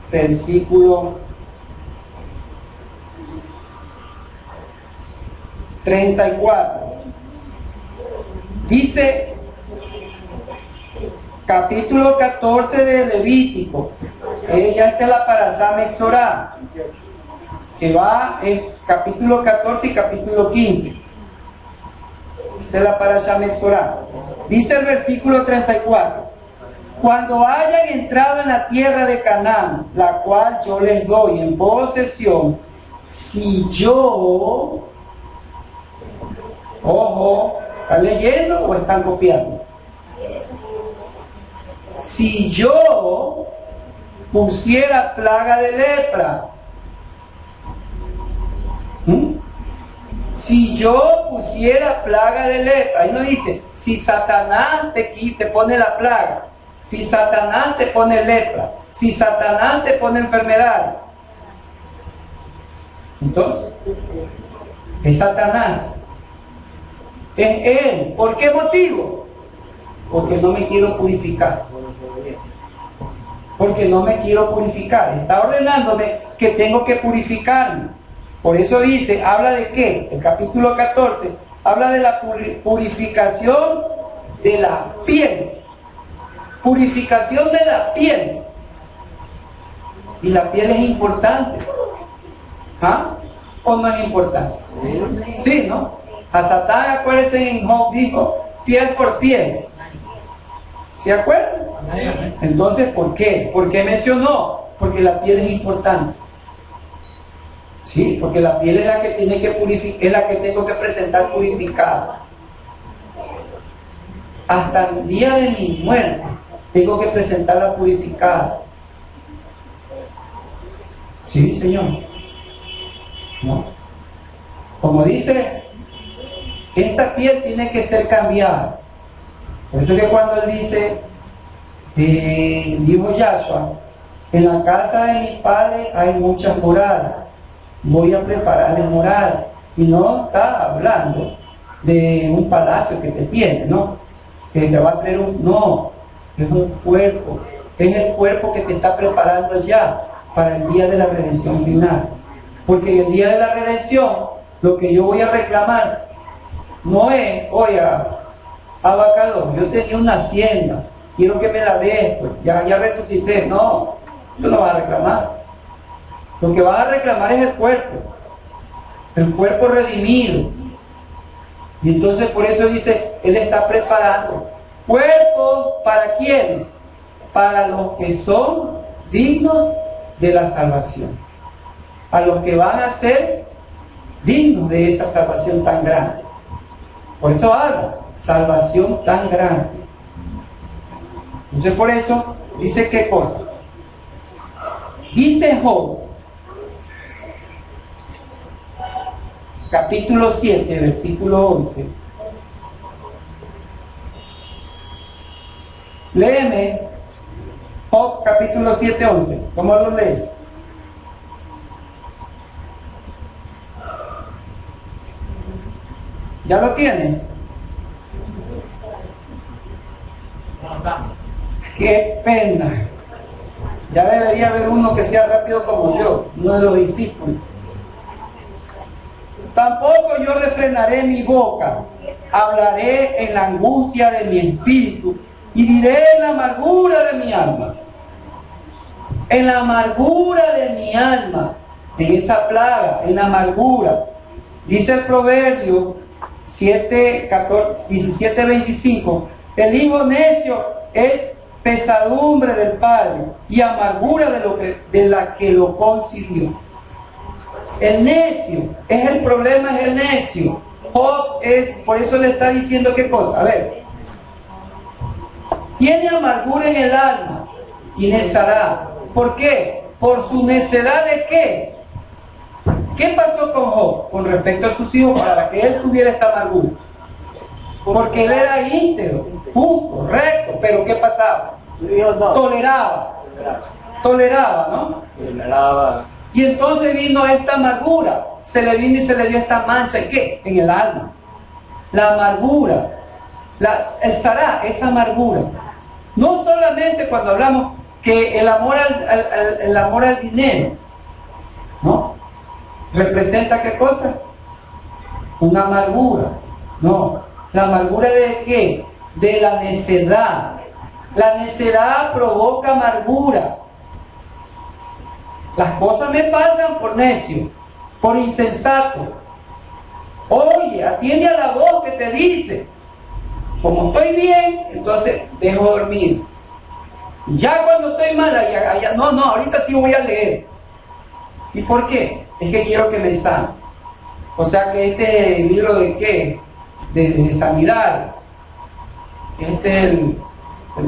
versículo 34. Dice, capítulo 14 de Levítico, ya está la Parashá Metzorá, que va en capítulo 14 y capítulo 15. Dice la Parashá Metzorá. Dice el versículo 34. Cuando hayan entrado en la tierra de Canaán, la cual yo les doy en posesión, si yo... Ojo, ¿están leyendo o están copiando? Si yo pusiera plaga de lepra, si yo pusiera plaga de lepra, ahí no dice, si Satanás te pone la plaga, si Satanás te pone lepra, si Satanás te pone enfermedades. Entonces, es Satanás. Es Él. ¿Por qué motivo? Porque no me quiero purificar. Porque no me quiero purificar. Está ordenándome que tengo que purificarme. Por eso dice, ¿habla de qué? El capítulo 14 habla de la purificación de la piel. Purificación de la piel. Y la piel es importante. ¿Ah? ¿O no es importante? Sí, ¿no? A Satán, acuérdense, en Job dijo, piel por piel. ¿Se acuerdan? Entonces, ¿por qué? ¿Por qué mencionó? Porque la piel es importante. Sí, porque la piel es la que tiene que purificar, es la que tengo que presentar purificada. Hasta el día de mi muerte tengo que presentarla purificada. Sí, Señor. ¿No? Como dice, esta piel tiene que ser cambiada. Por eso que cuando Él dice, dijo Yahshua, en la casa de mi padre hay muchas moradas, voy a prepararle moradas. Y no está hablando de un palacio que te tiene, ¿no? Que te va a traer no, es un cuerpo, es el cuerpo que te está preparando ya para el día de la redención final. Porque en el día de la redención, lo que yo voy a reclamar no es, oiga, Abacado, yo tenía una hacienda, quiero que me la des, pues, ya resucité. No, eso no va a reclamar. Lo que va a reclamar es el cuerpo redimido. Y entonces por eso dice, Él está preparando cuerpos para quienes, para los que son dignos de la salvación, a los que van a ser dignos de esa salvación tan grande. Por eso habla, salvación tan grande. Entonces por eso dice, ¿qué cosa? Dice Job, capítulo 7, versículo 11. Léeme Job capítulo 7, 11. ¿Cómo lo lees? ¿Ya lo tienes? ¡Qué pena! Ya debería haber uno que sea rápido como yo, uno de los discípulos. Tampoco yo refrenaré mi boca, hablaré en la angustia de mi espíritu y diré en la amargura de mi alma. En la amargura de mi alma, en esa plaga, en la amargura. Dice el Proverbio 17:25, el hijo necio es pesadumbre del padre y amargura de la que lo concibió. El necio, es el problema, es el necio. Job es, por eso le está diciendo qué cosa, a ver. Tiene amargura en el alma y nezará. ¿Por qué? Por su necedad de qué. ¿Qué pasó con Job con respecto a sus hijos para que él tuviera esta amargura? Porque él era íntegro, justo, recto, pero ¿qué pasaba? Toleraba, ¿no? Toleraba. Y entonces vino esta amargura, se le vino y se le dio esta mancha, ¿en qué? En el alma. La amargura, el sará, esa amargura. No solamente cuando hablamos que el amor al dinero, ¿no? ¿Representa qué cosa? Una amargura. No. ¿La amargura de qué? De la necedad. La necedad provoca amargura. Las cosas me pasan por necio, por insensato. Oye, atiende a la voz que te dice. Como estoy bien, entonces dejo dormir. Ya cuando estoy mal, no, ahorita sí voy a leer. ¿Y por qué? Es que quiero que me sane. O sea que este es el libro de qué? De sanidades.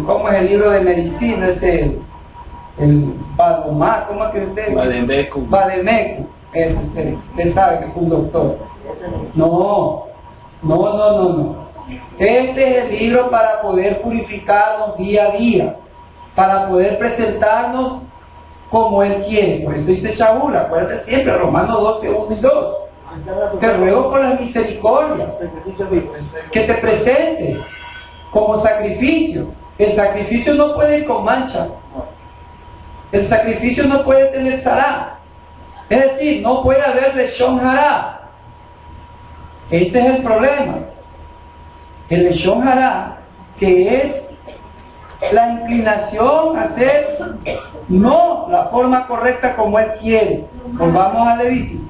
¿Cómo es el libro de medicina? Es el Badomar, ¿cómo es que usted? Bademeco. Eso usted sabe que fue un doctor. No. Este es el libro para poder purificarnos día a día, para poder presentarnos como Él quiere. Por eso dice Shaul, acuérdate siempre, Romanos 12, 1 y 2. Te ruego por las misericordias que te presentes como sacrificio. El sacrificio no puede ir con mancha. El sacrificio no puede tener sará. Es decir, no puede haber leshon hará. Ese es el problema. El leshon hará, que es la inclinación a hacer no la forma correcta como Él quiere. Volvamos a Levítico.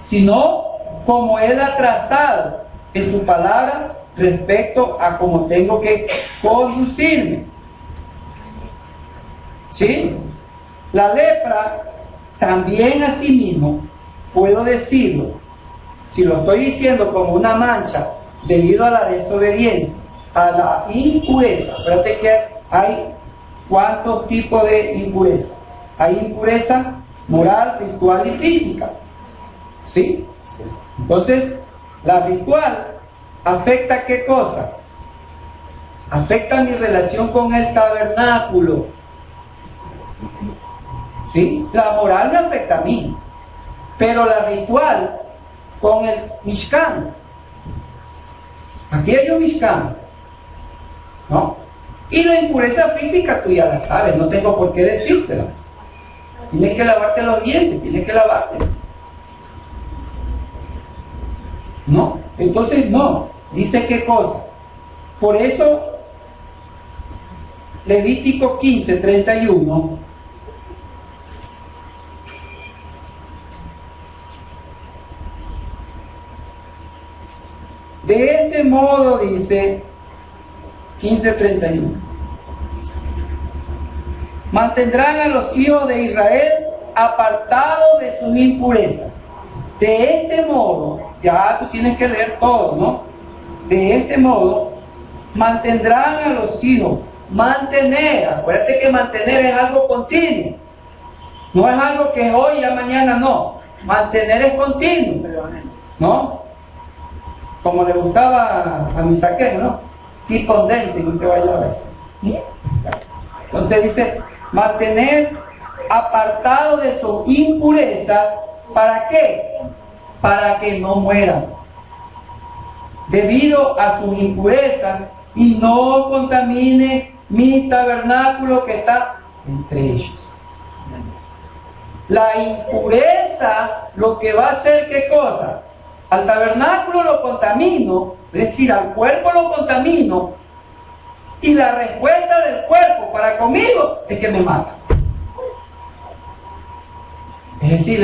Sino como Él ha trazado en su palabra respecto a cómo tengo que conducirme. ¿Sí? La lepra también asimismo, puedo decirlo, si lo estoy diciendo como una mancha debido a la desobediencia, a la impureza. Acuérdate que hay cuántos tipos de impureza. Hay impureza moral, ritual y física. ¿Sí? Entonces, la ritual afecta ¿qué cosa? Afecta mi relación con el tabernáculo. ¿Sí? La moral me afecta a mí, pero la ritual con el Mishkan. Aquí hay un Mishkan, ¿no? Y la impureza física tú ya la sabes, no tengo por qué decírtela. Tienes que lavarte los dientes, tienes que lavarte. ¿No? Entonces no, dice qué cosa. Por eso, Levítico 15, 31. De este modo, dice 15:31, mantendrán a los hijos de Israel apartados de sus impurezas. De este modo, ya tú tienes que leer todo, ¿no? De este modo, mantendrán a los hijos. Mantener, acuérdate que mantener es algo continuo. No es algo que hoy y mañana no. Mantener es continuo, ¿no? Como le gustaba a mi saquero, ¿no? Keep on dancing, no te vayas a eso. Entonces dice, mantener apartado de sus impurezas, ¿para qué? Para que no mueran. Debido a sus impurezas y no contamine mi tabernáculo que está entre ellos. La impureza lo que va a hacer, ¿qué cosa? Al tabernáculo lo contamino, es decir, al cuerpo lo contamino, y la respuesta del cuerpo para conmigo es que me mata. Es decir,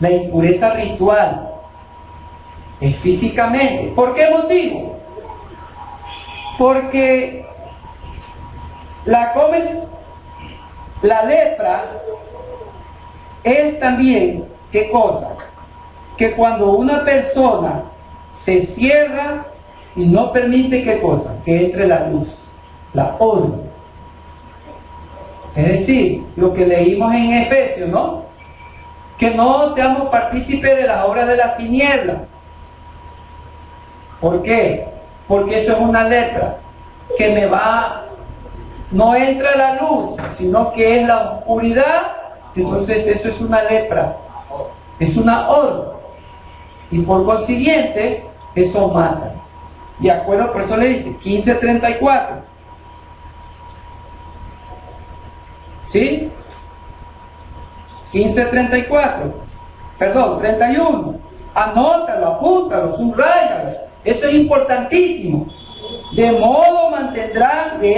la impureza ritual, es físicamente. ¿Por qué motivo? Porque la lepra es también, ¿qué cosa? Que cuando una persona se cierra y no permite, ¿qué cosa? Que entre la luz, la horda. Es decir, lo que leímos en Efesios, ¿no? Que no seamos partícipes de las obras de las tinieblas. ¿Por qué? Porque eso es una lepra que no entra la luz, sino que es la oscuridad. Entonces eso es una lepra, es una horda, y por consiguiente eso mata. De acuerdo, por eso le dije 15:34, ¿sí? 15:34, perdón, 31. Anótalo, apúntalo, subráyalo. Eso es importantísimo. De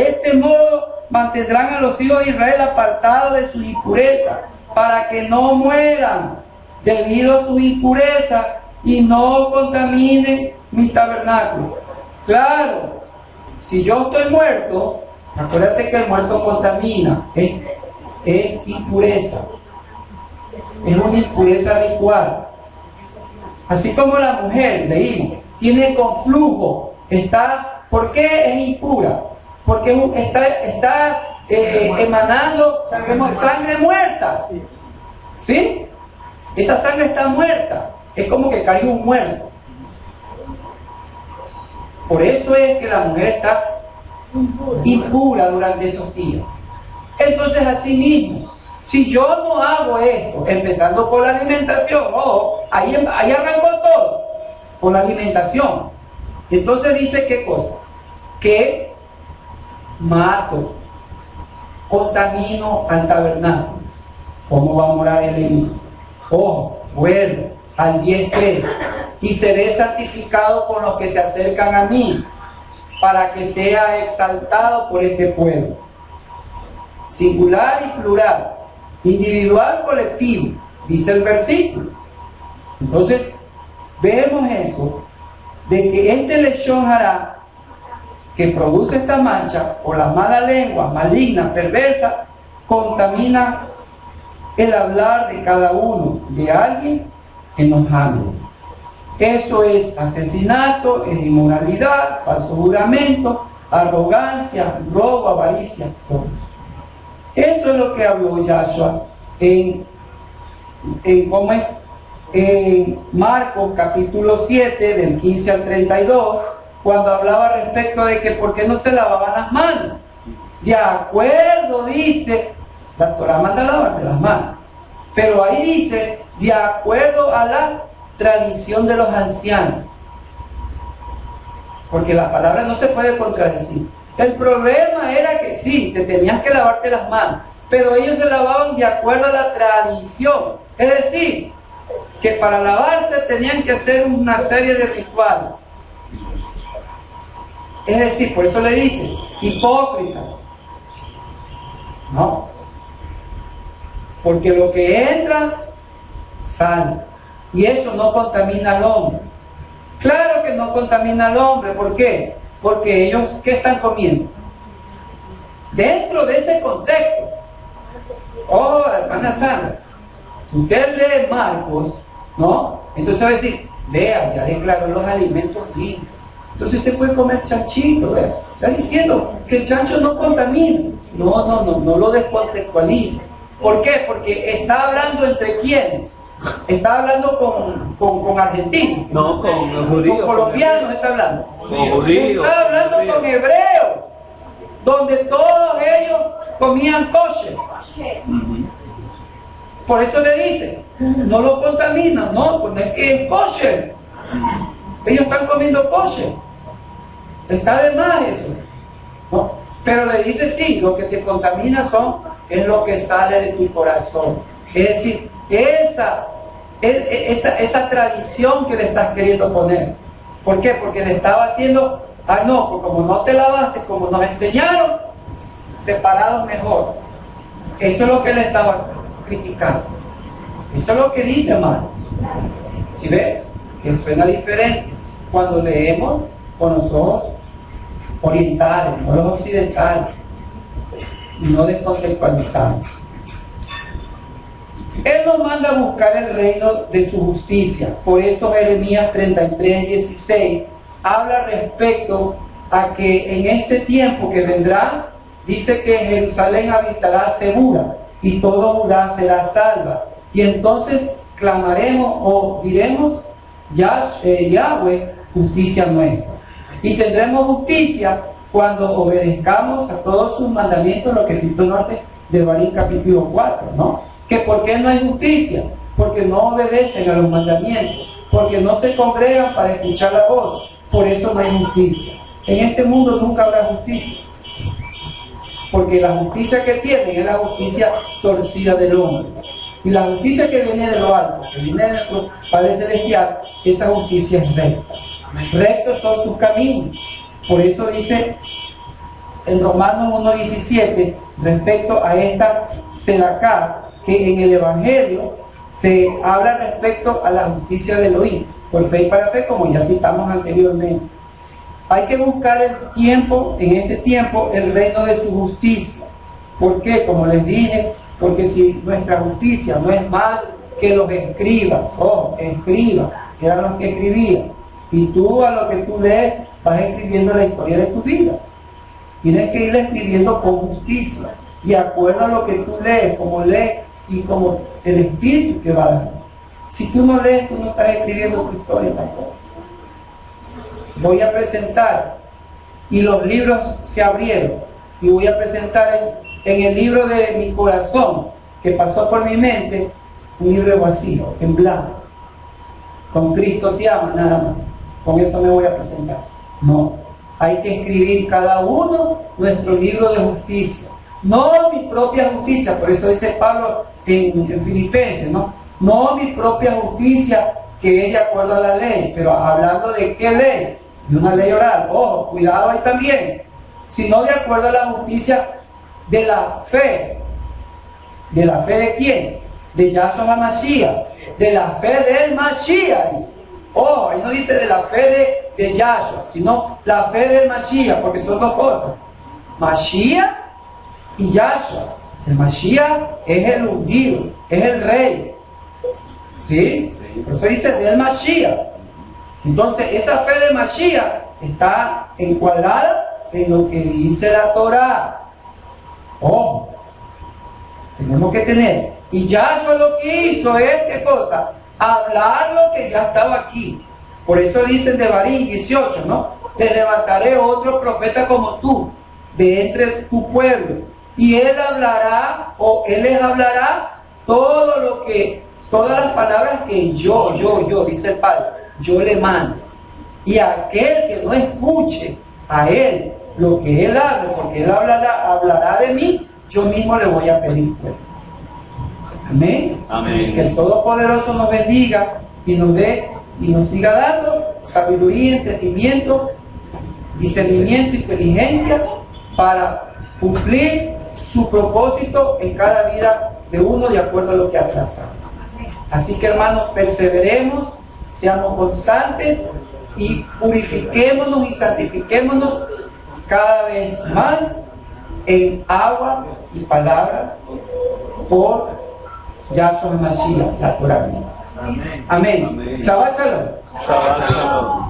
este modo mantendrán a los hijos de Israel apartados de su impureza, para que no mueran debido a su impureza y no contaminen mi tabernáculo. Claro, si yo estoy muerto, acuérdate que el muerto contamina, es impureza, es una impureza ritual. Así como la mujer, leímos, tiene conflujo, ¿por qué es impura? Porque está emanando sangre muerta, ¿sí? Esa sangre está muerta, es como que cayó un muerto. Por eso es que la mujer está impura durante esos días. Entonces, así mismo, si yo no hago esto, empezando por la alimentación, ahí arrancó todo, por la alimentación. Entonces dice, ¿qué cosa? Que mato, contamino al tabernáculo. ¿Cómo va a morar el enemigo? Vuelvo al 10:3, y seré santificado con los que se acercan a mí, para que sea exaltado por este pueblo. Singular y plural, individual, colectivo, dice el versículo. Entonces, vemos eso, de que este leshon hará, que produce esta mancha, o la mala lengua, maligna, perversa, contamina el hablar de cada uno, de alguien que nos hable. Eso es asesinato, es inmoralidad, falso juramento, arrogancia, robo, avaricia, todo. Eso es lo que habló Yahshua en Marcos capítulo 7, del 15 al 32, cuando hablaba respecto de que por qué no se lavaban las manos. De acuerdo, dice, la Torah manda a lavarte las manos, pero ahí dice, de acuerdo a la tradición de los ancianos, porque la palabra no se puede contradecir. El problema era que sí, te tenías que lavarte las manos, pero ellos se lavaban de acuerdo a la tradición, es decir, que para lavarse tenían que hacer una serie de rituales. Es decir, por eso le dicen hipócritas, no, porque lo que entra sale, y eso no contamina al hombre. Claro que no contamina al hombre. ¿Por qué? Porque ellos, ¿qué están comiendo? Dentro de ese contexto, hermana Sandra, si usted lee Marcos, ¿no? Entonces va a decir, vea, ya declaró los alimentos limpios. Entonces usted puede comer chanchito, ¿verdad? Está diciendo que el chancho no contamina. No lo descontextualice. ¿Por qué? Porque está hablando entre quiénes. Está hablando con argentinos. No, con judíos. Con colombianos está hablando. Con judíos. Está hablando con hebreos, donde todos ellos comían kosher. Por eso le dicen, no lo contaminan, no, pues no es que es kosher. Ellos están comiendo kosher. Está de más eso, ¿no? Pero le dice, sí, lo que te contamina es lo que sale de tu corazón. Es decir, esa tradición que le estás queriendo poner. ¿Por qué? Porque le estaba haciendo, no, pues como no te lavaste, como nos enseñaron, separados mejor. Eso es lo que le estaba criticando. Eso es lo que dice, hermano. ¿Sí ves? Que suena diferente cuando leemos con los ojos orientales, no los occidentales, y no descontextualizamos. Él nos manda a buscar el reino de su justicia. Por eso Jeremías 33:16 habla respecto a que en este tiempo que vendrá, dice que Jerusalén habitará segura y todo Judá será salva. Y entonces clamaremos o diremos, Yahweh, justicia nuestra. Y tendremos justicia cuando obedezcamos a todos sus mandamientos, lo que citó Norte de Barín capítulo 4, ¿no? Que ¿por qué no hay justicia? Porque no obedecen a los mandamientos, porque no se congregan para escuchar la voz, por eso no hay justicia. En este mundo nunca habrá justicia, porque la justicia que tienen es la justicia torcida del hombre. Y la justicia que viene de lo alto, que viene de nuestro Padre Celestial, esa justicia es recta. Rectos son tus caminos. Por eso dice en Romanos 1:17, respecto a esta Sedacá, que en el Evangelio se habla respecto a la justicia de Elohim, por fe y para fe, como ya citamos anteriormente. Hay que buscar el tiempo, en este tiempo, el reino de su justicia. ¿Por qué? Como les dije, porque si nuestra justicia no es más que los escribas, escribas, que eran los que escribían, y tú a lo que tú lees vas escribiendo la historia de tu vida. Tienes que ir escribiendo con justicia, y de acuerdo a lo que tú lees, como lees, y como el espíritu que va a dar. Si tú no lees, tú no estás escribiendo tu historia tampoco. Voy a presentar, y los libros se abrieron, y voy a presentar en el libro de mi corazón, que pasó por mi mente, un libro vacío, en blanco. Con Cristo te ama, nada más. Con eso me voy a presentar. No, hay que escribir cada uno nuestro libro de justicia. No mi propia justicia, por eso dice Pablo en Filipenses, no mi propia justicia que es de acuerdo a la ley, pero hablando de qué ley, de una ley oral, ojo, cuidado ahí también, sino de acuerdo a la justicia de la fe. ¿De la fe de quién? De Yahshua HaMashiach, de la fe del Mashiach, dice. Ojo, ahí no dice de la fe de Yahshua, sino la fe del Mashiach, porque son dos cosas, Mashiach y Yahshua. El Mashiach es el ungido, es el rey, ¿sí? Por eso dice del Mashiach. Entonces esa fe de Mashiach está encuadrada en lo que dice la Torah. Ojo, tenemos que tener. Y Yahshua lo que hizo es, ¿qué cosa? Hablar lo que ya estaba aquí. Por eso dicen de Barín 18, ¿no? Te levantaré otro profeta como tú, de entre tu pueblo. Y él hablará, o él les hablará todas las palabras que yo, dice el Padre, yo le mando. Y aquel que no escuche a él lo que él hable, porque él hablará de mí, yo mismo le voy a pedir cuenta. Amén. Amén. Que el Todopoderoso nos bendiga y nos dé y nos siga dando sabiduría, entendimiento, discernimiento, inteligencia para cumplir su propósito en cada vida de uno de acuerdo a lo que ha trazado. Así que, hermanos, perseveremos, seamos constantes y purifiquémonos y santifiquémonos cada vez más en agua y palabra por Yahshua HaMashiach, la Torah. Amén. Amén. Shabbat Shalom. Shabbat Shalom.